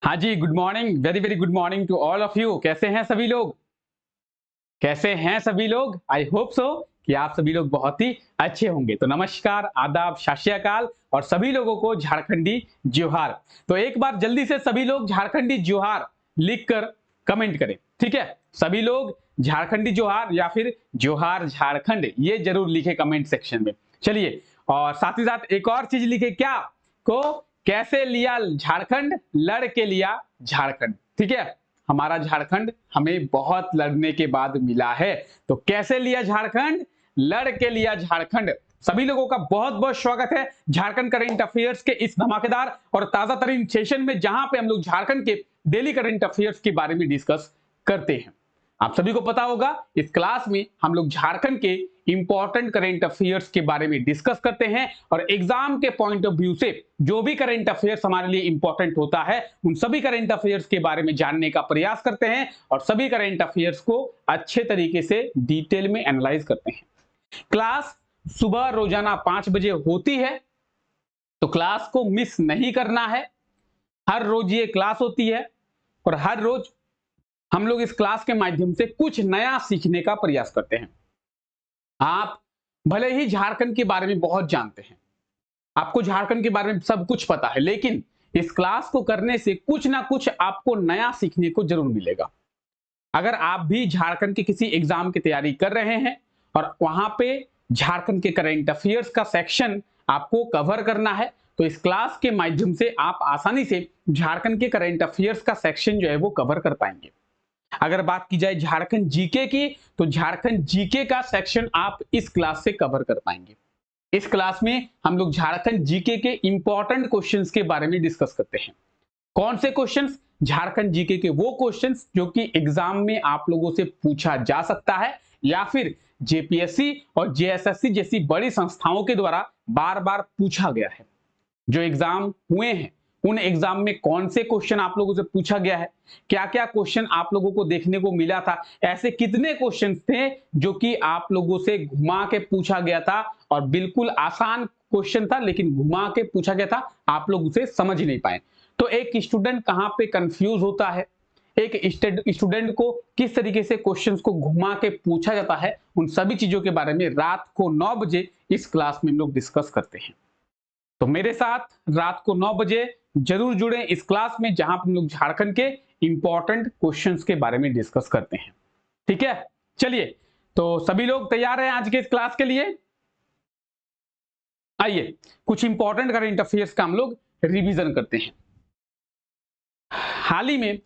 हाँ जी, good morning, very very good morning to all of you. कैसे हैं सभी लोग? कैसे हैं सभी लोग? आई होप सो कि आप सभी लोग बहुत ही अच्छे होंगे। तो नमस्कार, आदाब, सत श्री अकाल और सभी लोगों को झारखंडी जोहार। तो एक बार जल्दी से सभी लोग झारखंडी जोहार लिखकर कमेंट करें, ठीक है? सभी लोग झारखंडी जोहार या फिर जोहार झारखंड ये जरूर लिखे कमेंट सेक्शन में। चलिए, और साथ ही साथ एक और चीज लिखे क्या को कैसे लिया झारखंड, लड़ के लिया झारखंड, ठीक है? हमारा झारखंड हमें बहुत लड़ने के बाद मिला है। तो कैसे लिया झारखंड, लड़ के लिया झारखंड। सभी लोगों का बहुत बहुत स्वागत है झारखंड करंट अफेयर्स के इस धमाकेदार और ताजा तरीन सेशन में, जहां पे हम लोग झारखंड के डेली करंट अफेयर्स के बारे में डिस्कस करते हैं। आप सभी को पता होगा इस क्लास में हम लोग झारखंड के इंपॉर्टेंट करंट अफेयर्स के बारे में डिस्कस करते हैं और एग्जाम के पॉइंट ऑफ व्यू से जो भी करंट अफेयर्स हमारे लिए इंपॉर्टेंट होता है उन सभी करंट अफेयर्स के बारे में जानने का प्रयास करते हैं और सभी करंट अफेयर्स को अच्छे तरीके से डिटेल में एनालाइज करते हैं। क्लास सुबह रोजाना 5 बजे होती है, तो क्लास को मिस नहीं करना है। हर रोज ये क्लास होती है और हर रोज हम लोग इस क्लास के माध्यम से कुछ नया सीखने का प्रयास करते हैं। आप भले ही झारखंड के बारे में बहुत जानते हैं, आपको झारखंड के बारे में सब कुछ पता है, लेकिन इस क्लास को करने से कुछ ना कुछ आपको नया सीखने को जरूर मिलेगा। अगर आप भी झारखंड के किसी एग्जाम की तैयारी कर रहे हैं और वहां पे झारखंड के करंट अफेयर्स का सेक्शन आपको कवर करना है, तो इस क्लास के माध्यम से आप आसानी से झारखंड के करंट अफेयर्स का सेक्शन जो है वो कवर कर पाएंगे। अगर बात की जाए झारखंड जीके की, तो झारखंड जीके का सेक्शन आप इस क्लास से कवर कर पाएंगे। इस क्लास में हम लोग झारखंड जीके के इंपॉर्टेंट क्वेश्चंस के बारे में डिस्कस करते हैं। कौन से क्वेश्चंस? झारखंड जीके के वो क्वेश्चंस जो कि एग्जाम में आप लोगों से पूछा जा सकता है या फिर जेपीएससी और जेएसएससी जैसी बड़ी संस्थाओं के द्वारा बार बार पूछा गया है। जो एग्जाम हुए हैं उन एग्जाम में कौन से क्वेश्चन आप लोगों से पूछा गया है, क्या क्या क्वेश्चन आप लोगों को देखने को मिला था, ऐसे कितने क्वेश्चन थे जो कि आप लोगों से घुमा के पूछा गया था और बिल्कुल आसान क्वेश्चन था लेकिन घुमा के पूछा गया था, आप लोग उसे समझ नहीं पाए। तो एक स्टूडेंट कहां पे कंफ्यूज होता है, एक स्टूडेंट को किस तरीके से क्वेश्चंस को घुमा के पूछा जाता है, उन सभी चीजों के बारे में रात को 9 बजे इस क्लास में हम लोग डिस्कस करते हैं। तो मेरे साथ रात को 9 बजे जरूर जुड़े इस क्लास में, जहां हम लोग झारखंड के इंपॉर्टेंट क्वेश्चंस के बारे में डिस्कस करते हैं। ठीक है, चलिए, तो सभी लोग तैयार हैं आज के इस क्लास के लिए? आइए कुछ इंपॉर्टेंट करंट अफेयर्स का हम लोग रिवीजन करते हैं। हाल ही में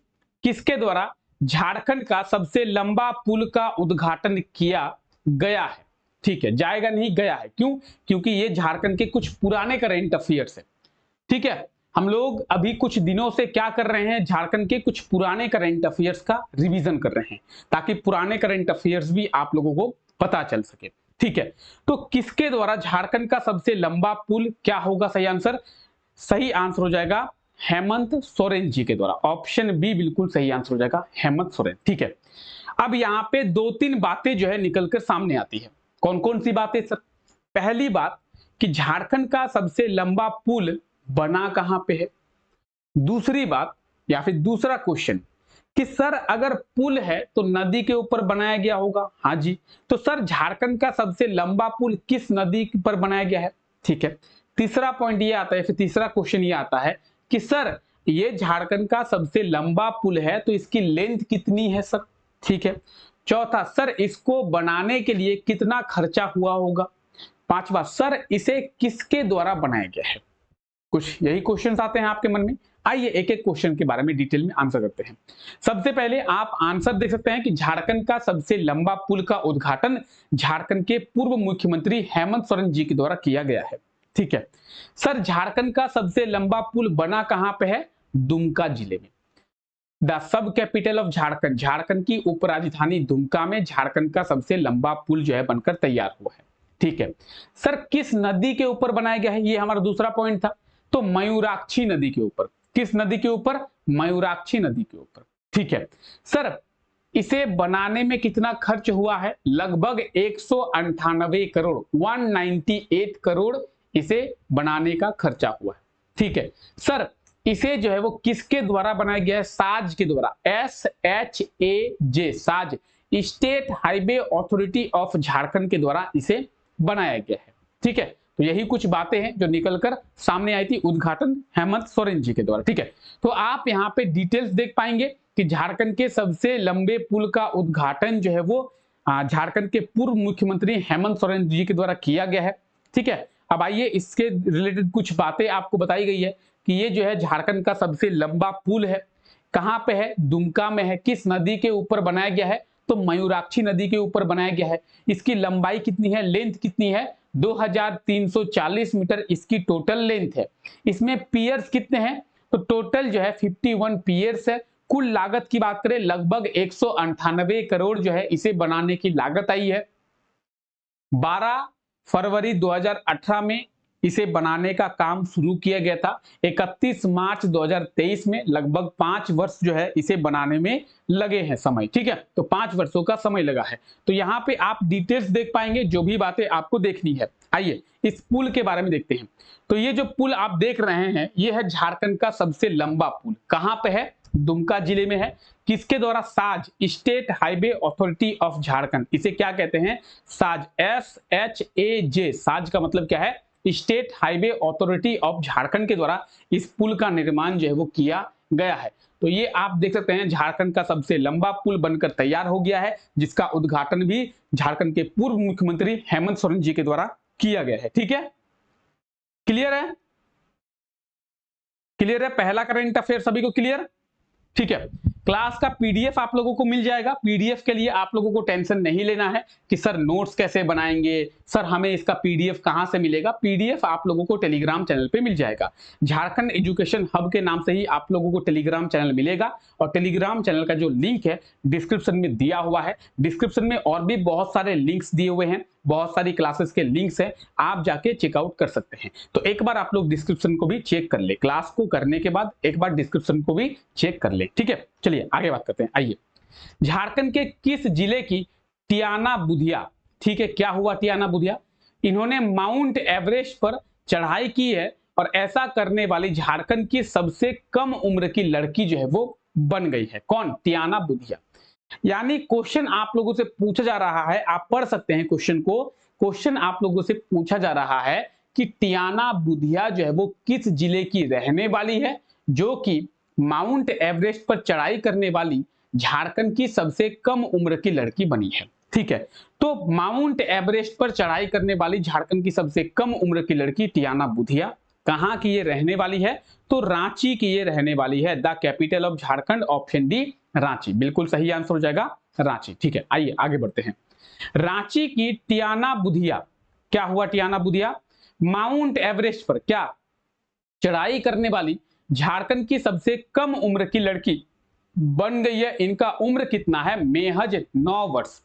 किसके द्वारा झारखंड का सबसे लंबा पुल का उद्घाटन किया गया है? ठीक है, जाएगा नहीं, गया है। क्यों? क्योंकि ये झारखंड के कुछ पुराने करंट अफेयर्स है। ठीक है, हम लोग अभी कुछ दिनों से क्या कर रहे हैं, झारखंड के कुछ पुराने करंट अफेयर्स का रिवीजन कर रहे हैं ताकि पुराने करंट अफेयर्स भी आप लोगों को पता चल सके। ठीक है, तो किसके द्वारा झारखंड का सबसे लंबा पुल, क्या होगा सही आंसर? सही आंसर हो जाएगा हेमंत सोरेन जी के द्वारा। ऑप्शन बी बिल्कुल सही आंसर हो जाएगा, हेमंत सोरेन। ठीक है, अब यहां पे दो तीन बातें जो है निकलकर सामने आती है। कौन कौन सी बातें सर? पहली बात कि झारखंड का सबसे लंबा पुल बना कहां पे है। दूसरी बात या फिर दूसरा क्वेश्चन कि सर अगर पुल है तो नदी के ऊपर बनाया गया होगा। हाँ जी, तो सर झारखंड का सबसे लंबा पुल किस नदी पर बनाया गया है? ठीक है, तीसरा पॉइंट ये आता है, फिर तीसरा क्वेश्चन ये आता है कि सर ये झारखंड का सबसे लंबा पुल है तो इसकी लेंथ कितनी है सर? ठीक है, चौथा सर इसको बनाने के लिए कितना खर्चा हुआ होगा? पांचवा सर इसे किसके द्वारा बनाया गया है? कुछ यही क्वेश्चंस आते हैं आपके मन में। आइए एक एक क्वेश्चन के बारे में डिटेल में आंसर करते हैं। सबसे पहले आप आंसर देख सकते हैं कि झारखंड का सबसे लंबा पुल का उद्घाटन झारखंड के पूर्व मुख्यमंत्री हेमंत सोरेन जी के द्वारा किया गया है। ठीक है, सर झारखंड का सबसे लंबा पुल बना कहां पे है? दुमका जिले में। The sub capital of Jharkhand, Jharkhand की उपराजधानी दुमका में झारखंड का सबसे लंबा पुल जो है बनकर तैयार हुआ है। ठीक है, सर किस नदी के ऊपर बनाया गया है? ये हमारा दूसरा पॉइंट था। तो मयूराक्षी नदी के ऊपर। किस नदी के ऊपर? मयूराक्षी नदी के ऊपर। ठीक है, सर इसे बनाने में कितना खर्च हुआ है? लगभग 198 करोड़, 198 करोड़ इसे बनाने का खर्चा हुआ है। ठीक है, सर इसे जो है वो किसके द्वारा बनाया गया है? साज के द्वारा, SHAJ, साज, state highway authority of Jharkhand के द्वारा इसे बनाया गया है। ठीक है, तो यही कुछ बातें हैं जो निकलकर सामने आई थी, उद्घाटन हेमंत सोरेन जी के द्वारा। ठीक है, तो आप यहाँ पे डिटेल्स देख पाएंगे कि झारखंड के सबसे लंबे पुल का उद्घाटन जो है वो झारखंड के पूर्व मुख्यमंत्री हेमंत सोरेन जी के द्वारा किया गया है। ठीक है, अब आइए इसके रिलेटेड कुछ बातें आपको बताई गई है कि ये जो है झारखंड का सबसे लंबा पुल है। कहां पे है? दुमका में है। किस नदी के ऊपर बनाया गया है? तो मयूराक्षी नदी के ऊपर बनाया गया है। इसकी लंबाई कितनी है? लेंथ कितनी है? 2340 मीटर इसकी टोटल लेंथ है। इसमें पियर्स कितने हैं? तो टोटल जो है 51 पियर्स है। कुल लागत की बात करें लगभग 198 करोड़ जो है इसे बनाने की लागत आई है। 12 फरवरी 2018 में इसे बनाने का काम शुरू किया गया था। 31 मार्च 2023 में लगभग 5 वर्ष जो है इसे बनाने में लगे हैं समय। ठीक है, तो 5 वर्षों का समय लगा है। तो यहाँ पे आप डिटेल्स देख पाएंगे जो भी बातें आपको देखनी है। आइए इस पुल के बारे में देखते हैं। तो ये जो पुल आप देख रहे हैं ये है झारखंड का सबसे लंबा पुल। कहां पे है? दुमका जिले में है। किसके द्वारा? साज, state highway authority of Jharkhand. इसे क्या कहते हैं? साज, SHAJ। साज का मतलब क्या है? State highway authority of Jharkhand के द्वारा इस पुल का निर्माण जो है वो किया गया है। तो ये आप देख सकते हैं झारखंड का सबसे लंबा पुल बनकर तैयार हो गया है, जिसका उद्घाटन भी झारखंड के पूर्व मुख्यमंत्री हेमंत सोरेन जी के द्वारा किया गया है। ठीक है, क्लियर है? क्लियर है? पहला करंट अफेयर सभी को क्लियर? ठीक है, क्लास का पीडीएफ आप लोगों को मिल जाएगा। पीडीएफ के लिए आप लोगों को टेंशन नहीं लेना है कि सर नोट्स कैसे बनाएंगे, सर हमें इसका पीडीएफ कहां से मिलेगा। पीडीएफ आप लोगों को टेलीग्राम चैनल पे मिल जाएगा। झारखंड एजुकेशन हब के नाम से ही आप लोगों को टेलीग्राम चैनल मिलेगा और टेलीग्राम चैनल का जो लिंक है डिस्क्रिप्शन में दिया हुआ है। डिस्क्रिप्शन में और भी बहुत सारे लिंक्स दिए हुए हैं, बहुत सारी क्लासेस के लिंक्स हैं, आप जाके चेकआउट कर सकते हैं। तो एक बार आप लोग डिस्क्रिप्शन को भी चेक कर ले, क्लास को करने के बाद एक बार डिस्क्रिप्शन को भी चेक कर ले। ठीक है, चलिए आगे बात करते हैं। आइए, झारखंड के किस जिले की टियाना बुधिया, ठीक है, क्या हुआ टियाना बुधिया? इन्होंने माउंट एवरेस्ट पर चढ़ाई की है और ऐसा करने वाली झारखंड की सबसे कम उम्र की लड़की जो है वो बन गई है। कौन? टियाना बुधिया। यानी क्वेश्चन आप लोगों से पूछा जा रहा है, आप पढ़ सकते हैं क्वेश्चन को। क्वेश्चन आप लोगों से पूछा जा रहा है कि टियाना बुधिया जो है वो किस जिले की रहने वाली है, जो कि माउंट एवरेस्ट पर चढ़ाई करने वाली झारखंड की सबसे कम उम्र की लड़की बनी है। ठीक है, तो माउंट एवरेस्ट पर चढ़ाई करने वाली झारखंड की सबसे कम उम्र की लड़की टियाना बुधिया कहां की ये रहने वाली है? तो रांची की ये रहने वाली है। The capital of Jharkhand, option D Ranchi, बिल्कुल सही आंसर हो जाएगा रांची। ठीक है, आइए आगे बढ़ते हैं। रांची की टियाना बुधिया, क्या हुआ टियाना बुधिया? माउंट एवरेस्ट पर क्या चढ़ाई करने वाली झारखंड की सबसे कम उम्र की लड़की बन गई है। इनका उम्र कितना है? महज 9 वर्ष।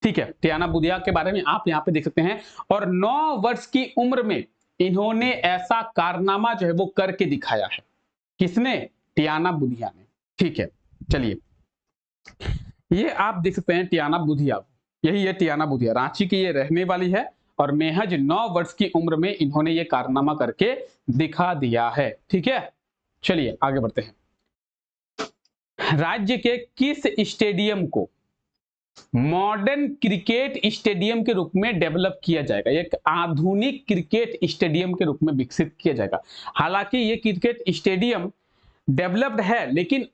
ठीक है, टियाना बुधिया के बारे में आप यहां पे देख सकते हैं। और 9 वर्ष की उम्र में इन्होंने ऐसा कारनामा जो है वो करके दिखाया है। किसने? टियाना बुधिया ने। ठीक है, चलिए ये आप देख सकते हैं टियाना बुधिया, यही है टियाना बुधिया, रांची की ये रहने वाली है और महज 9 वर्ष की उम्र में इन्होंने ये कारनामा करके दिखा दिया है। ठीक है, चलिए आगे बढ़ते हैं। राज्य के किस स्टेडियम को मॉडर्न क्रिकेट स्टेडियम के रूप में डेवलप किया जाएगा? एक आधुनिक क्रिकेट स्टेडियम के रूप में विकसित किया जाएगा। हालांकि ये क्रिकेट स्टेडियम डेवलप्ड है, लेकिन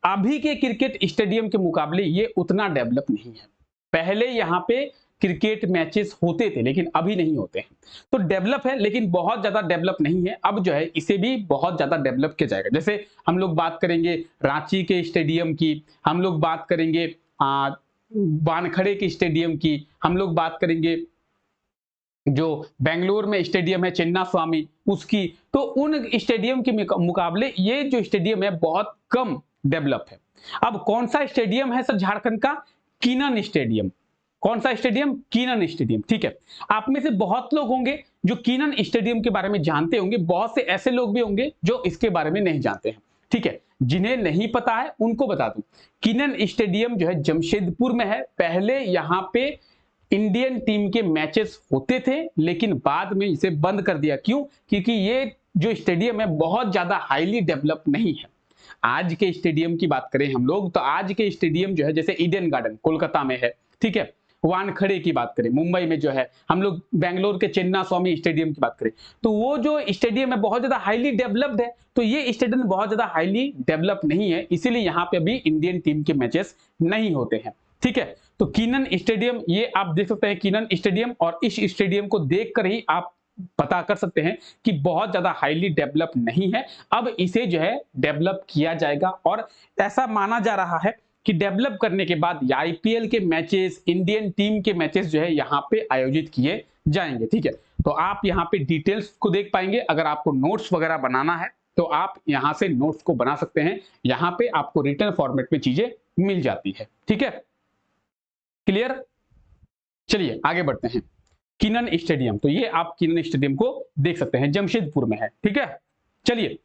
अभी के क्रिकेट स्टेडियम के मुकाबले ये उतना डेवलप नहीं है। पहले यहाँ पे क्रिकेट मैचेस होते थे लेकिन अभी नहीं होते हैं। तो डेवलप है लेकिन बहुत ज्यादा डेवलप नहीं है। अब जो है इसे भी बहुत ज्यादा डेवलप किया जाएगा। जैसे हम लोग बात करेंगे रांची के स्टेडियम की, हम लोग बात करेंगे वानखड़े के स्टेडियम की, हम लोग बात करेंगे जो बेंगलोर में स्टेडियम है चिन्ना स्वामी उसकी। तो उन स्टेडियम के मुकाबले ये जो स्टेडियम है बहुत कम डेवलप है। अब कौन सा स्टेडियम है सर झारखंड का? Keenan stadium. कौन सा स्टेडियम? Keenan stadium. ठीक है, आप में से बहुत लोग होंगे जो कीनन स्टेडियम के बारे में जानते होंगे, बहुत से ऐसे लोग भी होंगे जो इसके बारे में नहीं जानते हैं। ठीक है, जिन्हें नहीं पता है उनको बता दूं, कीनन स्टेडियम जो है जमशेदपुर में है। पहले यहां पे इंडियन टीम के मैचेस होते थे लेकिन बाद में इसे बंद कर दिया। क्यों? क्योंकि ये जो स्टेडियम है बहुत ज्यादा हाईली डेवलप नहीं है। आज के स्टेडियम की बात करें हम लोग तो आज के स्टेडियम जो है जैसे ईडन गार्डन कोलकाता में है, ठीक है, वानखड़े की बात करें मुंबई में जो है, हम लोग बेंगलोर के चेन्ना स्वामी स्टेडियम की बात करें तो वो जो स्टेडियम है बहुत ज्यादा हाईली डेवलप्ड है। तो ये स्टेडियम बहुत ज्यादा हाईली डेवलप नहीं है, इसीलिए यहाँ पे अभी इंडियन टीम के मैचेस नहीं होते हैं, ठीक है। तो कीनन स्टेडियम ये आप देख सकते हैं कीनन स्टेडियम, और इस स्टेडियम को देखकर ही आप पता कर सकते हैं कि बहुत ज्यादा हाईली डेवलप नहीं है। अब इसे जो है डेवलप किया जाएगा और ऐसा माना जा रहा है कि डेवलप करने के बाद आईपीएल के मैचेस, इंडियन टीम के मैचेस जो है यहाँ पे आयोजित किए जाएंगे, ठीक है। तो आप यहाँ पे डिटेल्स को देख पाएंगे। अगर आपको नोट्स वगैरह बनाना है तो आप यहाँ से नोट्स को बना सकते हैं, यहाँ पे आपको रिटन फॉर्मेट में चीजें मिल जाती है, ठीक है, क्लियर। चलिए आगे बढ़ते हैं। कीनन स्टेडियम, तो ये आप कीनन स्टेडियम को देख सकते हैं, जमशेदपुर में है, ठीक है। चलिए,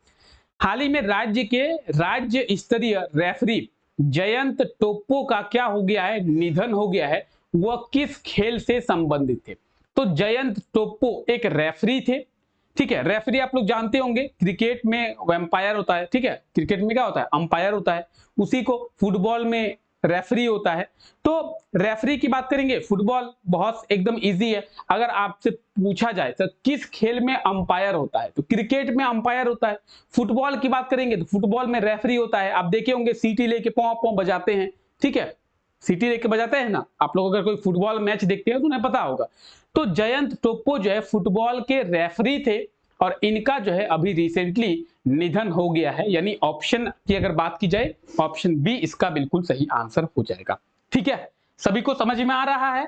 हाल ही में राज्य स्तरीय रेफरी जयंत टोप्पो का क्या हो गया है, निधन हो गया है। वह किस खेल से संबंधित थे? तो जयंत टोप्पो एक रेफरी थे, ठीक है। रेफरी आप लोग जानते होंगे, क्रिकेट में एम्पायर होता है, ठीक है, क्रिकेट में क्या होता है, अंपायर होता है, उसी को फुटबॉल में रेफरी होता है। तो रेफरी की बात करेंगे, फुटबॉल बहुत एकदम इजी है। अगर आपसे पूछा जाए तो किस खेल में अंपायर होता है, तो क्रिकेट में अंपायर होता है। फुटबॉल की बात करेंगे तो फुटबॉल में रेफरी होता है। आप देखे होंगे सीटी लेके पौ पौ बजाते हैं, ठीक है, सीटी लेके बजाते हैं ना आप लोग, अगर कोई फुटबॉल मैच देखते हैं तो उन्हें पता होगा। तो जयंत टोप्पो जो है फुटबॉल के रेफरी थे और इनका जो है अभी रिसेंटली निधन हो गया है। यानी ऑप्शन की अगर बात की जाए, ऑप्शन बी इसका बिल्कुल सही आंसर हो जाएगा, ठीक है। सभी को समझ में आ रहा है?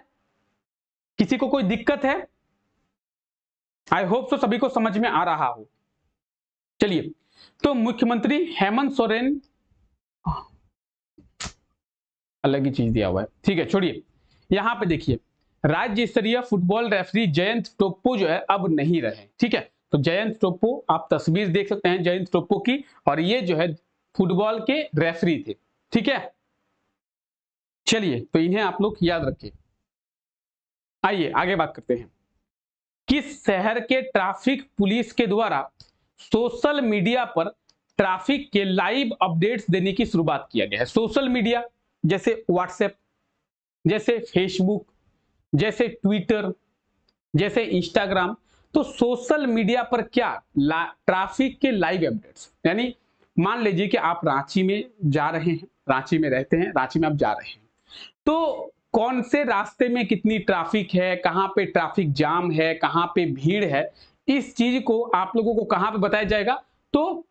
किसी को कोई दिक्कत है? आई होप सो सभी को समझ में आ रहा हो। चलिए, तो मुख्यमंत्री हेमंत सोरेन, अलग ही चीज दिया हुआ है, ठीक है, छोड़िए। यहां पे देखिए, राज्य स्तरीय फुटबॉल रेफरी जयंत टोप्पो जो है अब नहीं रहे, ठीक है। तो जयंत टोप्पो, आप तस्वीर देख सकते हैं जयंत टोप्पो की, और ये जो है फुटबॉल के रेफरी थे, ठीक है। चलिए, तो इन्हें आप लोग याद रखिए। आइए आगे बात करते हैं। किस शहर के ट्रैफिक पुलिस के द्वारा सोशल मीडिया पर ट्रैफिक के लाइव अपडेट्स देने की शुरुआत किया गया है? सोशल मीडिया जैसे व्हाट्सएप, जैसे फेसबुक, जैसे ट्विटर, जैसे इंस्टाग्राम। तो सोशल मीडिया पर क्या ट्रैफिक के लाइव अपडेट्स, यानी मान लीजिए कि आप रांची में जा रहे हैं, रांची में रहते हैं, रांची में आप जा रहे हैं, तो कौन से रास्ते में कितनी ट्रैफिक है, कहां पे ट्रैफिक जाम है, कहां पे भीड़ है, इस चीज को आप लोगों को कहां पे बताया जाएगा? तो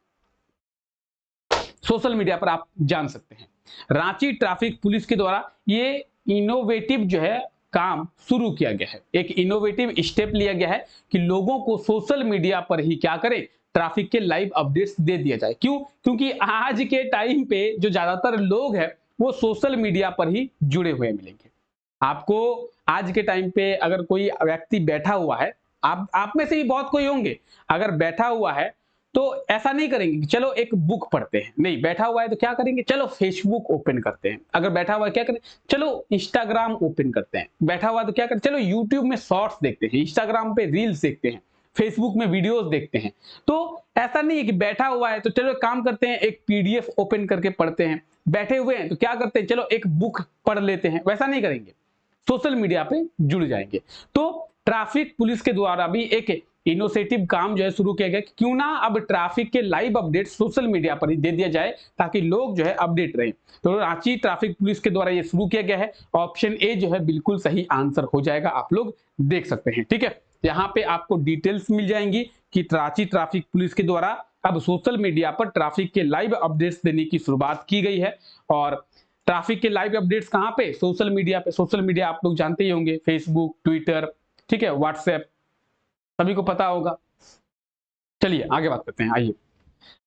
सोशल मीडिया पर आप जान सकते हैं। रांची ट्रैफिक पुलिस के द्वारा ये इनोवेटिव जो है काम शुरू किया गया है, एक इनोवेटिव स्टेप लिया गया है कि लोगों को सोशल मीडिया पर ही क्या करें, ट्रैफिक के लाइव अपडेट्स दे दिया जाए। क्यों? क्योंकि आज के टाइम पे जो ज्यादातर लोग हैं वो सोशल मीडिया पर ही जुड़े हुए मिलेंगे आपको। आज के टाइम पे अगर कोई व्यक्ति बैठा हुआ है, आप में से भी बहुत कोई होंगे, अगर बैठा हुआ है तो ऐसा नहीं करेंगे कि चलो एक बुक पढ़ते हैं, नहीं, बैठा हुआ है तो क्या करेंगे, चलो फेसबुक ओपन करते हैं। अगर बैठा हुआ है क्या करें, चलो इंस्टाग्राम ओपन करते हैं। बैठा हुआ है तो क्या करें, चलो यूट्यूब में शॉर्ट्स देखते हैं, इंस्टाग्राम पे रील्स देखते हैं, फेसबुक में वीडियोस देखते हैं। तो ऐसा नहीं है कि बैठा हुआ है तो चलो एक काम करते हैं, एक पीडीएफ ओपन करके पढ़ते हैं। बैठे हुए हैं तो क्या करते हैं, चलो एक बुक पढ़ लेते हैं। वैसा नहीं करेंगे, सोशल मीडिया पे जुड़ जाएंगे। तो ट्रैफिक पुलिस के द्वारा भी एक इनोवेटिव काम जो है शुरू किया गया कि क्यों ना अब ट्रैफिक के लाइव अपडेट सोशल मीडिया पर ही दे दिया जाए ताकि लोग जो है अपडेट रहे। तो रांची ट्रैफिक पुलिस के द्वारा ये शुरू किया गया है। ऑप्शन ए जो है बिल्कुल सही आंसर हो जाएगा, आप लोग देख सकते हैं, ठीक है। यहाँ पे आपको डिटेल्स मिल जाएंगी कि रांची ट्रैफिक पुलिस के द्वारा अब सोशल मीडिया पर ट्रैफिक के लाइव अपडेट्स देने की शुरुआत की गई है। और ट्रैफिक के लाइव अपडेट्स कहां पे, सोशल मीडिया पे। सोशल मीडिया आप लोग जानते ही होंगे, फेसबुक, ट्विटर, ठीक है, व्हाट्सएप, सभी को पता होगा। चलिए आगे बात करते हैं। आइए,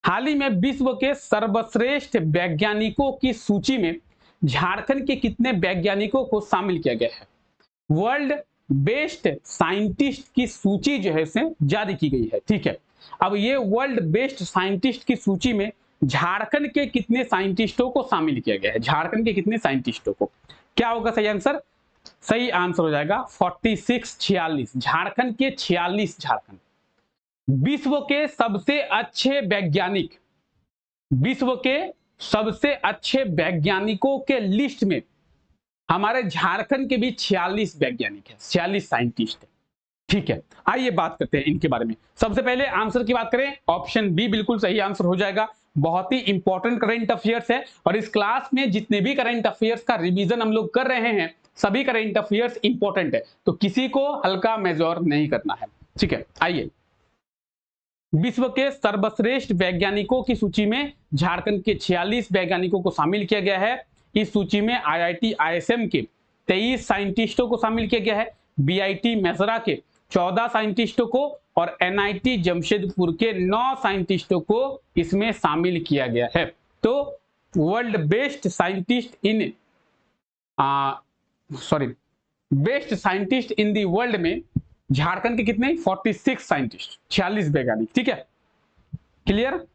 हाल ही में विश्व के सर्वश्रेष्ठ वैज्ञानिकों की सूची में झारखंड के कितने वैज्ञानिकों को शामिल किया गया है? वर्ल्ड बेस्ट साइंटिस्ट की सूची जो है इसे जारी की गई है, ठीक है। अब ये वर्ल्ड बेस्ट साइंटिस्ट की सूची में झारखंड के कितने साइंटिस्टों को शामिल किया गया है? झारखंड के कितने साइंटिस्टों को, क्या होगा सही आंसर? सही आंसर हो जाएगा 46, 46। झारखंड के 46, झारखंड विश्व के सबसे अच्छे वैज्ञानिक, विश्व के सबसे अच्छे वैज्ञानिकों के लिस्ट में हमारे झारखंड के भी 46 वैज्ञानिक हैं, 46 साइंटिस्ट हैं। ठीक है, आइए बात करते हैं इनके बारे में। सबसे पहले आंसर की बात करें, ऑप्शन बी बिल्कुल सही आंसर हो जाएगा। बहुत ही इंपॉर्टेंट करंट अफेयर्स है और इस क्लास में जितने भी करंट अफेयर्स का रिवीजन हम लोग कर रहे हैं, सभी करंट अफेयर्स इंपॉर्टेंट है, तो किसी को हल्का मेजर नहीं करना है। ठीक है, आइए, विश्व के सर्वश्रेष्ठ वैज्ञानिकों की सूची में झारखंड के 46 वैज्ञानिकों को शामिल किया गया है। इस सूची में आईआईटी आईएसएम के 23 साइंटिस्टों को शामिल किया गया है, बीआईटी मेसरा के 14 साइंटिस्टों को और एनआईटी जमशेदपुर के 9 साइंटिस्टों को इसमें शामिल किया गया है। तो world best scientist in best scientist in the world में झारखंड के कितने 46 साइंटिस्ट, 46 वैज्ञानिक। ठीक है, क्लियर।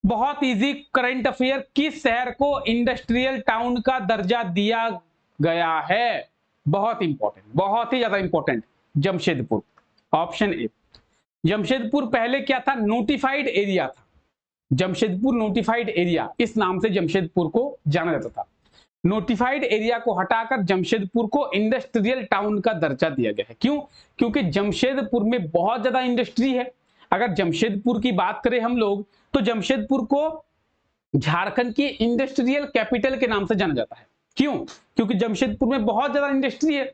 बहुत इजी करंट अफेयर, किस शहर को इंडस्ट्रियल टाउन का दर्जा दिया गया है? बहुत इंपॉर्टेंट, बहुत ही ज्यादा important, Jamshedpur. Option A, Jamshedpur पहले क्या था? नोटिफाइड एरिया था। जमशेदपुर नोटिफाइड एरिया, इस नाम से जमशेदपुर को जाना जाता था। नोटिफाइड एरिया को हटाकर जमशेदपुर को इंडस्ट्रियल टाउन का दर्जा दिया गया है। क्यों? क्योंकि जमशेदपुर में बहुत ज्यादा इंडस्ट्री है। अगर जमशेदपुर की बात करें हम लोग, तो जमशेदपुर को झारखंड की इंडस्ट्रियल कैपिटल के नाम से जाना जाता है। क्यों? क्योंकि जमशेदपुर में बहुत ज्यादा इंडस्ट्री है,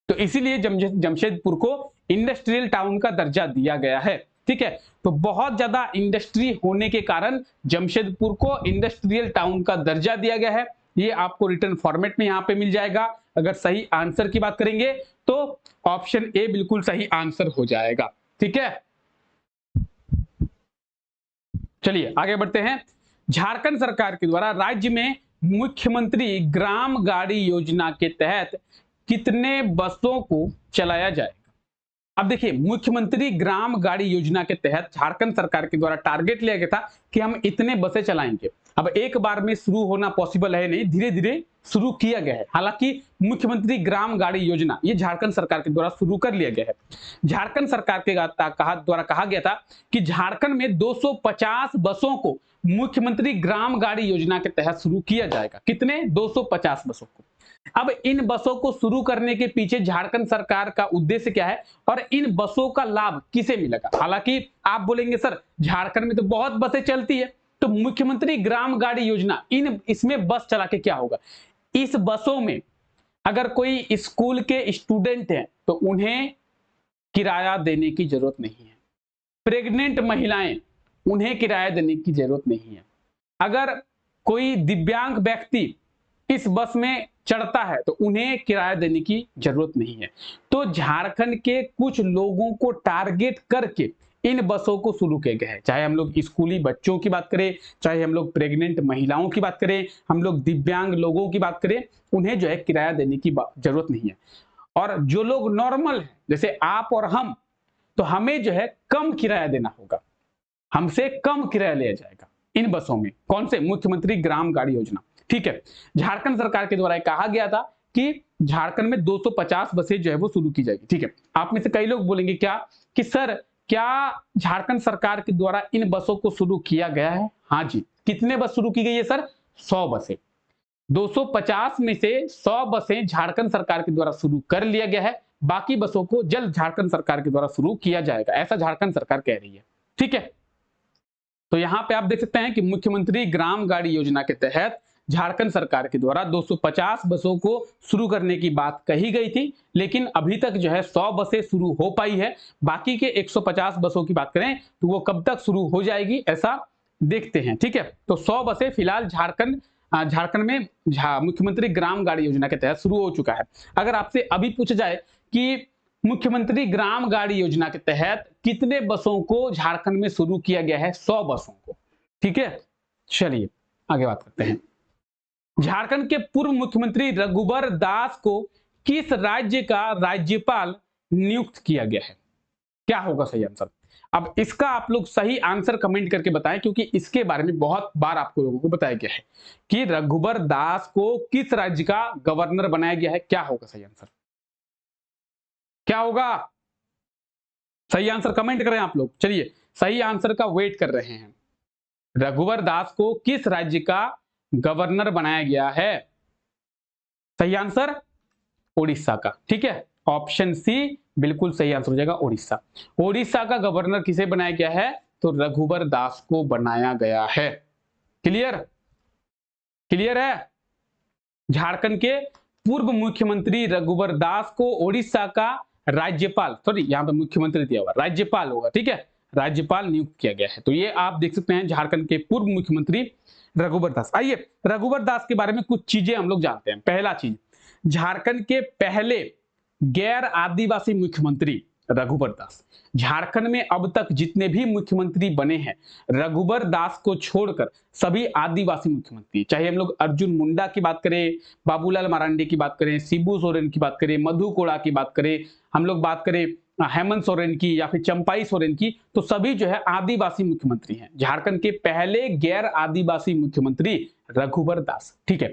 तो इसीलिए जमशेदपुर को इंडस्ट्रियल टाउन का दर्जा दिया गया है। ठीक है, तो बहुत ज्यादा इंडस्ट्री होने के कारण जमशेदपुर को इंडस्ट्रियल टाउन का दर्जा दिया गया है। ये आपको रिटर्न फॉर्मेट में यहां पे मिल जाएगा। अगर सही आंसर की बात करेंगे तो ऑप्शन ए बिल्कुल सही आंसर हो जाएगा। ठीक है, चलिए आगे बढ़ते हैं। झारखंड सरकार के द्वारा राज्य में मुख्यमंत्री ग्राम गाड़ी योजना के तहत कितने बसों को चलाया जाएगा? अब देखिए, मुख्यमंत्री ग्राम गाड़ी योजना के तहत झारखंड सरकार के द्वारा टारगेट लिया गया था कि हम इतने बसें चलाएंगे। अब एक बार में शुरू होना पॉसिबल है नहीं, धीरे धीरे शुरू किया गया है। हालांकि मुख्यमंत्री ग्राम गाड़ी योजना ये झारखंड सरकार के द्वारा शुरू कर लिया गया है। झारखंड सरकार के द्वारा कहा गया था कि झारखंड में 250 बसों को मुख्यमंत्री ग्राम गाड़ी योजना के तहत शुरू किया जाएगा। कितने? 250 बसों को। अब इन बसों को शुरू करने के पीछे झारखंड सरकार का उद्देश्य क्या है और इन बसों का लाभ किसे मिलेगा? हालांकि आप बोलेंगे सर झारखंड में तो बहुत बसें चलती है, तो मुख्यमंत्री ग्राम गाड़ी योजना इसमें बस चला के क्या होगा? इस बसों में अगर कोई स्कूल के स्टूडेंट हैं तो उन्हें किराया देने की जरूरत नहीं है। प्रेग्नेंट महिलाएं, उन्हें किराया देने की जरूरत नहीं है। अगर कोई दिव्यांग व्यक्ति इस बस में चढ़ता है तो उन्हें किराया देने की जरूरत नहीं है। तो झारखंड के कुछ लोगों को टारगेट करके इन बसों को शुरू किया गया है। चाहे हम लोग स्कूली बच्चों की बात करें, चाहे हम लोग प्रेग्नेंट महिलाओं की बात करें, हम लोग दिव्यांग लोगों की बात करें, उन्हें जो है किराया देने की जरूरत नहीं है। और जो लोग नॉर्मल हैं, जैसे आप और हम, तो हमें जो है कम किराया देना होगा, हमसे कम किराया लिया जाएगा इन बसों में। कौन से? मुख्यमंत्री ग्राम गाड़ी योजना। ठीक है, झारखंड सरकार के द्वारा कहा गया था कि झारखंड में 250 बसें जो है वो शुरू की जाएगी। ठीक है, आप में से कई लोग बोलेंगे क्या कि सर क्या झारखंड सरकार के द्वारा इन बसों को शुरू किया गया है? हाँ जी। कितने बस शुरू की गई है सर? 100 बसें। 250 में से 100 बसें झारखंड सरकार के द्वारा शुरू कर लिया गया है, बाकी बसों को जल्द झारखंड सरकार के द्वारा शुरू किया जाएगा, ऐसा झारखंड सरकार कह रही है। ठीक है, तो यहां पे आप देख सकते हैं कि मुख्यमंत्री ग्राम गाड़ी योजना के तहत झारखंड सरकार के द्वारा 250 बसों को शुरू करने की बात कही गई थी, लेकिन अभी तक जो है 100 बसें शुरू हो पाई है। बाकी के 150 बसों की बात करें तो वो कब तक शुरू हो जाएगी, ऐसा देखते हैं। ठीक है, तो 100 बसें फिलहाल झारखंड में मुख्यमंत्री ग्राम गाड़ी योजना के तहत शुरू हो चुका है। अगर आपसे अभी पूछा जाए कि मुख्यमंत्री ग्राम गाड़ी योजना के तहत कितने बसों को झारखंड में शुरू किया गया है? 100 बसों को। ठीक है, चलिए आगे बात करते हैं। झारखंड के पूर्व मुख्यमंत्री रघुबर दास को किस राज्य का राज्यपाल नियुक्त किया गया है? क्या होगा सही आंसर? अब इसका आप लोग सही आंसर कमेंट करके बताएं, क्योंकि इसके बारे में बहुत बार आपको लोगों को बताया गया है कि रघुबर दास को किस राज्य का गवर्नर बनाया गया है। क्या होगा सही आंसर? क्या होगा? सही आंसर कमेंट करें आप लोग। चलिए, सही आंसर का वेट कर रहे हैं। रघुवर दास को किस राज्य का गवर्नर बनाया गया है? सही आंसर ओडिशा का। ठीक है, ऑप्शन सी बिल्कुल सही आंसर हो जाएगा, ओडिशा। ओडिशा का गवर्नर किसे बनाया गया है? तो रघुवर दास को बनाया गया है। क्लियर? क्लियर है? झारखंड के पूर्व मुख्यमंत्री रघुवर दास को ओडिशा का राज्यपाल, सॉरी यहां पे मुख्यमंत्री दिया हुआ, राज्यपाल होगा, ठीक है, राज्यपाल नियुक्त किया गया है। तो ये आप देख सकते हैं झारखंड के पूर्व मुख्यमंत्री रघुवर दास। आइए रघुवर दास के बारे में कुछ चीजें हम लोग जानते हैं। पहला चीज, झारखंड के पहले गैर आदिवासी मुख्यमंत्री रघुवर दास। झारखंड में अब तक जितने भी मुख्यमंत्री बने हैं रघुवर दास को छोड़कर सभी आदिवासी मुख्यमंत्री, चाहे हम लोग अर्जुन मुंडा की बात करें, बाबूलाल मरांडी की बात करें, शिबू सोरेन की बात करें, मधु कोड़ा की बात करें, हम लोग बात करें हेमंत सोरेन की या फिर चंपाई सोरेन की, तो सभी जो है आदिवासी मुख्यमंत्री हैं। झारखंड के पहले गैर आदिवासी मुख्यमंत्री रघुवर दास। ठीक है,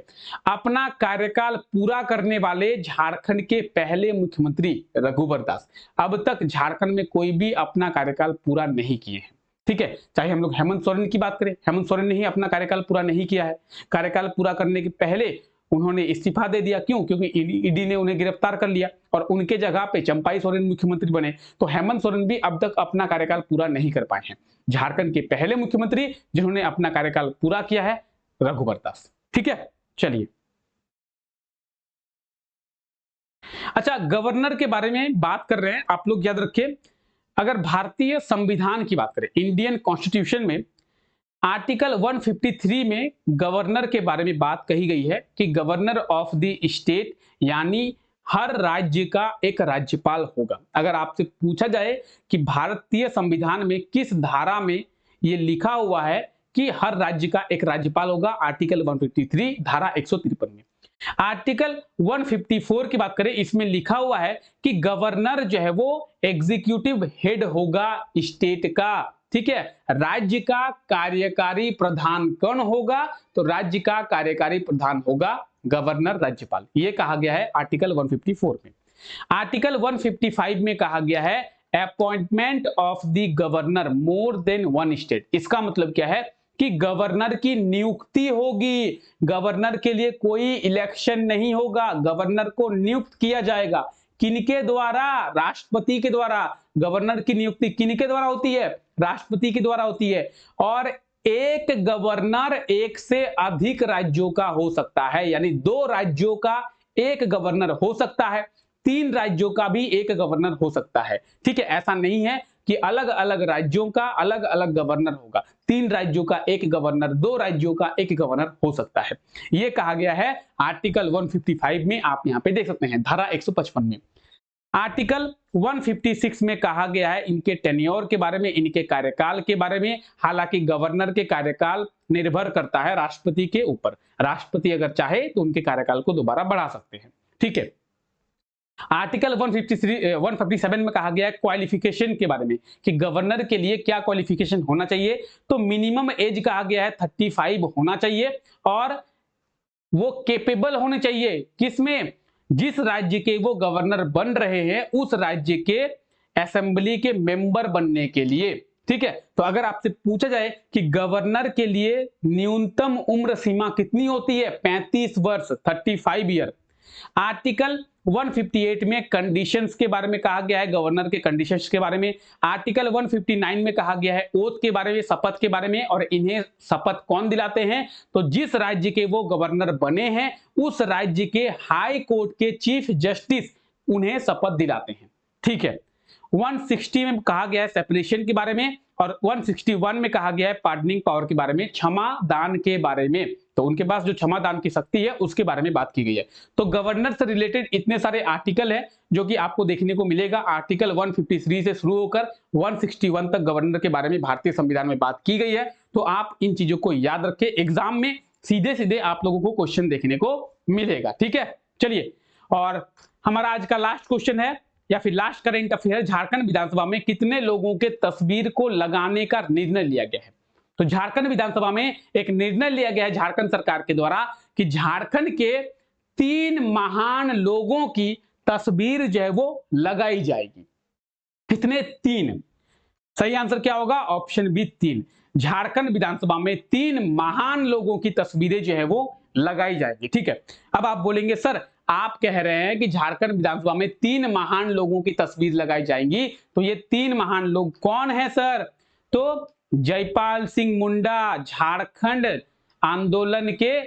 अपना कार्यकाल पूरा करने वाले झारखंड के पहले मुख्यमंत्री रघुवर दास। अब तक झारखंड में कोई भी अपना कार्यकाल पूरा नहीं किए हैं। ठीक है, चाहे हम लोग हेमंत सोरेन की बात करें, हेमंत सोरेन ने ही अपना कार्यकाल पूरा नहीं किया है। कार्यकाल पूरा करने के पहले उन्होंने इस्तीफा दे दिया। क्यों? क्योंकि ईडी ने उन्हें गिरफ्तार कर लिया और उनके जगह पे चंपाई सोरेन मुख्यमंत्री बने। तो हेमंत सोरेन भी अब तक अपना कार्यकाल पूरा नहीं कर पाए हैं। झारखंड के पहले मुख्यमंत्री जिन्होंने अपना कार्यकाल पूरा किया है रघुवर दास। ठीक है, चलिए। अच्छा, गवर्नर के बारे में बात कर रहे हैं, आप लोग याद रखिए, अगर भारतीय संविधान की बात करें, इंडियन कॉन्स्टिट्यूशन में आर्टिकल 153 में गवर्नर के बारे में बात कही गई है कि गवर्नर ऑफ द स्टेट, यानी हर राज्य का एक राज्यपाल होगा। अगर आपसे पूछा जाए कि भारतीय संविधान में किस धारा में यह लिखा हुआ है कि हर राज्य का एक राज्यपाल होगा, आर्टिकल 153 धारा 153 में। आर्टिकल 154 की बात करें, इसमें लिखा हुआ है कि गवर्नर जो है वो एग्जीक्यूटिव हेड होगा स्टेट का। ठीक है, राज्य का कार्यकारी प्रधान कौन होगा? तो राज्य का कार्यकारी प्रधान होगा गवर्नर, राज्यपाल। यह कहा गया है आर्टिकल 154 में। आर्टिकल 155 में कहा गया है appointment of the governor more than one state. इसका मतलब क्या है कि गवर्नर की नियुक्ति होगी। गवर्नर के लिए कोई इलेक्शन नहीं होगा, गवर्नर को नियुक्त किया जाएगा। किनके द्वारा? राष्ट्रपति के द्वारा। गवर्नर की नियुक्ति किनके द्वारा होती है? राष्ट्रपति के द्वारा होती है। और एक गवर्नर एक से अधिक राज्यों का हो सकता है, यानी 2 राज्यों का एक गवर्नर हो सकता है, 3 राज्यों का भी एक गवर्नर हो सकता है। ठीक है, ऐसा नहीं है कि अलग अलग राज्यों का अलग अलग गवर्नर होगा। 3 राज्यों का एक गवर्नर, 2 राज्यों का एक गवर्नर हो सकता है। यह कहा गया है आर्टिकल 155 में, आप यहां पे देख सकते हैं धारा 155 में। आर्टिकल 156 में कहा गया है इनके टेन्योर के बारे में, इनके कार्यकाल के बारे में। हालांकि गवर्नर के कार्यकाल निर्भर करता है राष्ट्रपति के ऊपर। राष्ट्रपति अगर चाहे तो उनके कार्यकाल को दोबारा बढ़ा सकते हैं। ठीक है, आर्टिकल 157 में कहा गया है क्वालिफिकेशन के बारे में कि गवर्नर के लिए क्या क्वालिफिकेशन होना चाहिए। तो मिनिमम एज कहा गया है 35 होना चाहिए और वो केपेबल होने चाहिए। किसमें? जिस राज्य के वो गवर्नर बन रहे हैं उस राज्य के असेंबली के मेंबर बनने के लिए। ठीक है, तो अगर आपसे पूछा जाए कि गवर्नर के लिए न्यूनतम उम्र सीमा कितनी होती है? 35 वर्ष, 35 ईयर। आर्टिकल 158 में कंडीशंस के बारे में कहा गया है, गवर्नर के कंडीशंस के बारे में। आर्टिकल 159 में कहा गया है ओथ के बारे में, शपथ के बारे में। और इन्हें शपथ कौन दिलाते हैं? तो जिस राज्य के वो गवर्नर बने हैं उस राज्य के हाई कोर्ट के चीफ जस्टिस उन्हें शपथ दिलाते हैं। ठीक है, 160 में कहा गया है सेपरेशन के बारे में और 161 में कहा गया है पार्डनिंग पावर के बारे में, क्षमा दान के बारे में। तो उनके पास जो क्षमा दान की शक्ति है उसके बारे में बात की गई है। तो गवर्नर से रिलेटेड इतने सारे आर्टिकल है जो कि आपको देखने को मिलेगा। आर्टिकल 153 से शुरू होकर 161 तक गवर्नर के बारे में भारतीय संविधान में बात की गई है। तो आप इन चीजों को याद रखें, एग्जाम में सीधे सीधे आप लोगों को क्वेश्चन देखने को मिलेगा। ठीक है, चलिए, और हमारा आज का लास्ट क्वेश्चन है या फिर लास्ट करेंट अफेयर, झारखंड विधानसभा में कितने लोगों के तस्वीर को लगाने का निर्णय लिया गया है? तो झारखंड विधानसभा में एक निर्णय लिया गया है झारखंड सरकार के द्वारा कि झारखंड के 3 महान लोगों की तस्वीर जो है वो लगाई जाएगी। कितने? 3। सही आंसर क्या होगा? Option B 3। झारखंड विधानसभा में 3 महान लोगों की तस्वीरें जो है वो लगाई जाएगी। ठीक है, अब आप बोलेंगे सर आप कह रहे हैं कि झारखंड विधानसभा में 3 महान लोगों की तस्वीर लगाई जाएंगी, तो ये 3 महान लोग कौन है सर? तो जयपाल सिंह मुंडा, झारखंड आंदोलन के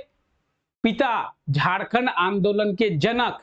पिता, झारखंड आंदोलन के जनक,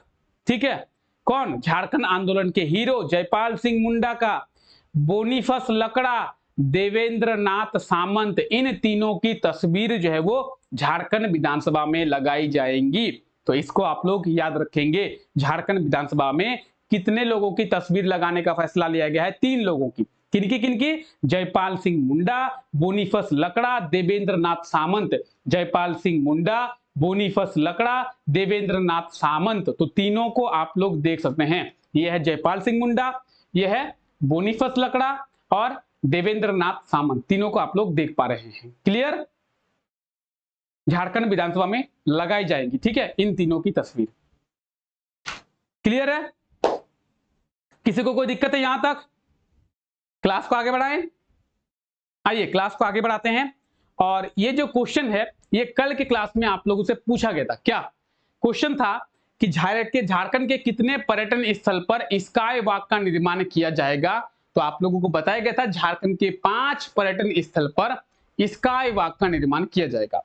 ठीक है, कौन? झारखंड आंदोलन के हीरो जयपाल सिंह मुंडा का, बोनीफस लकड़ा, देवेंद्र नाथ सामंत, इन तीनों की तस्वीर जो है वो झारखंड विधानसभा में लगाई जाएंगी। तो इसको आप लोग याद रखेंगे। झारखंड विधानसभा में कितने लोगों की तस्वीर लगाने का फैसला लिया गया है? 3 लोगों की। किनकी किनकी? जयपाल सिंह मुंडा, बोनीफस लकड़ा, देवेंद्र नाथ सामंत। जयपाल सिंह मुंडा, बोनीफस लकड़ा, देवेंद्र नाथ सामंत, तो तीनों को आप लोग देख सकते हैं। यह है जयपाल सिंह मुंडा, यह है बोनीफस लकड़ा और देवेंद्र नाथ सामंत, तीनों को आप लोग देख पा रहे हैं। क्लियर? झारखंड विधानसभा में लगाई जाएंगी, ठीक है, इन तीनों की तस्वीर। क्लियर है? किसी को कोई दिक्कत है यहां तक? क्लास को आगे बढ़ाएं। आइए क्लास को आगे बढ़ाते हैं। और ये जो क्वेश्चन है ये कल के क्लास में आप लोगों से पूछा गया था। क्या क्वेश्चन था कि झारखंड के कितने पर्यटन स्थल पर स्काई वॉक का निर्माण किया जाएगा? तो आप लोगों को बताया गया था झारखंड के 5 पर्यटन स्थल पर स्काई वॉक का निर्माण किया जाएगा।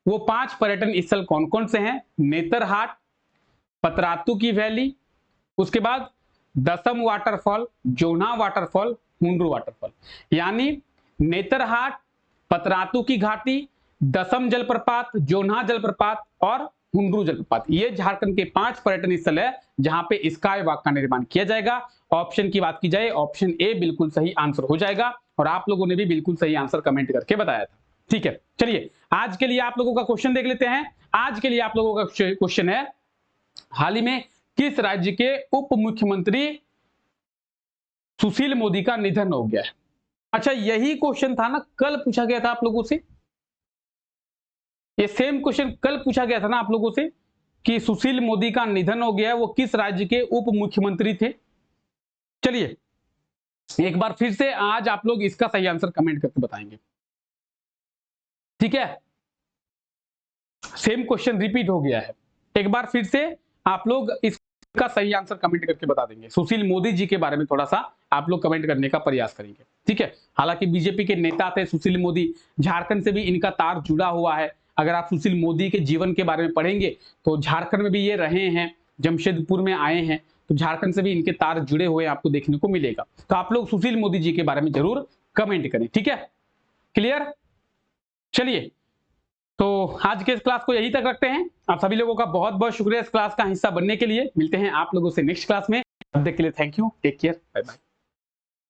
वो 5 पर्यटन स्थल कौन कौन से हैं? नेतरहाट, पतरातू की वैली, उसके बाद दसम waterfall, Jonha waterfall, Hundru waterfall. यानी नेतरहाट, पतरातू की घाटी, दसम जलप्रपात, जोन्हा जलप्रपात और हुंड्रू जलप्रपात, ये झारखंड के 5 पर्यटन स्थल है जहां पे स्काई वॉक का निर्माण किया जाएगा। ऑप्शन की बात की जाए, ऑप्शन ए बिल्कुल सही आंसर हो जाएगा और आप लोगों ने भी बिल्कुल सही आंसर कमेंट करके बताया था। ठीक है, चलिए आज के लिए आप लोगों का क्वेश्चन देख लेते हैं। आज के लिए आप लोगों का क्वेश्चन है, हाल ही में किस राज्य के उप मुख्यमंत्री सुशील मोदी का निधन हो गया है? अच्छा, यही क्वेश्चन था ना, कल पूछा गया था आप लोगों से। ये सेम क्वेश्चन कल पूछा गया था ना आप लोगों से कि सुशील मोदी का निधन हो गया है, वो किस राज्य के उप मुख्यमंत्री थे? चलिए एक बार फिर से आज आप लोग इसका सही आंसर कमेंट करके बताएंगे। ठीक है, सेम क्वेश्चन रिपीट हो गया है, एक बार फिर से आप लोग इसका सही आंसर कमेंट करके बता देंगे। सुशील मोदी जी के बारे में थोड़ा सा आप लोग कमेंट करने का प्रयास करेंगे। ठीक है, हालांकि बीजेपी के नेता थे सुशील मोदी, झारखंड से भी इनका तार जुड़ा हुआ है। अगर आप सुशील मोदी के जीवन के बारे में पढ़ेंगे तो झारखंड में भी ये रहे हैं, जमशेदपुर में आए हैं, तो झारखंड से भी इनके तार जुड़े हुए आपको देखने को मिलेगा। तो आप लोग सुशील मोदी जी के बारे में जरूर कमेंट करें। ठीक है, क्लियर? चलिए तो आज के इस क्लास को यही तक रखते हैं। आप सभी लोगों का बहुत बहुत शुक्रिया इस क्लास का हिस्सा बनने के लिए। मिलते हैं आप लोगों से नेक्स्ट क्लास में, तब तक के लिए thank you, take care, bye bye.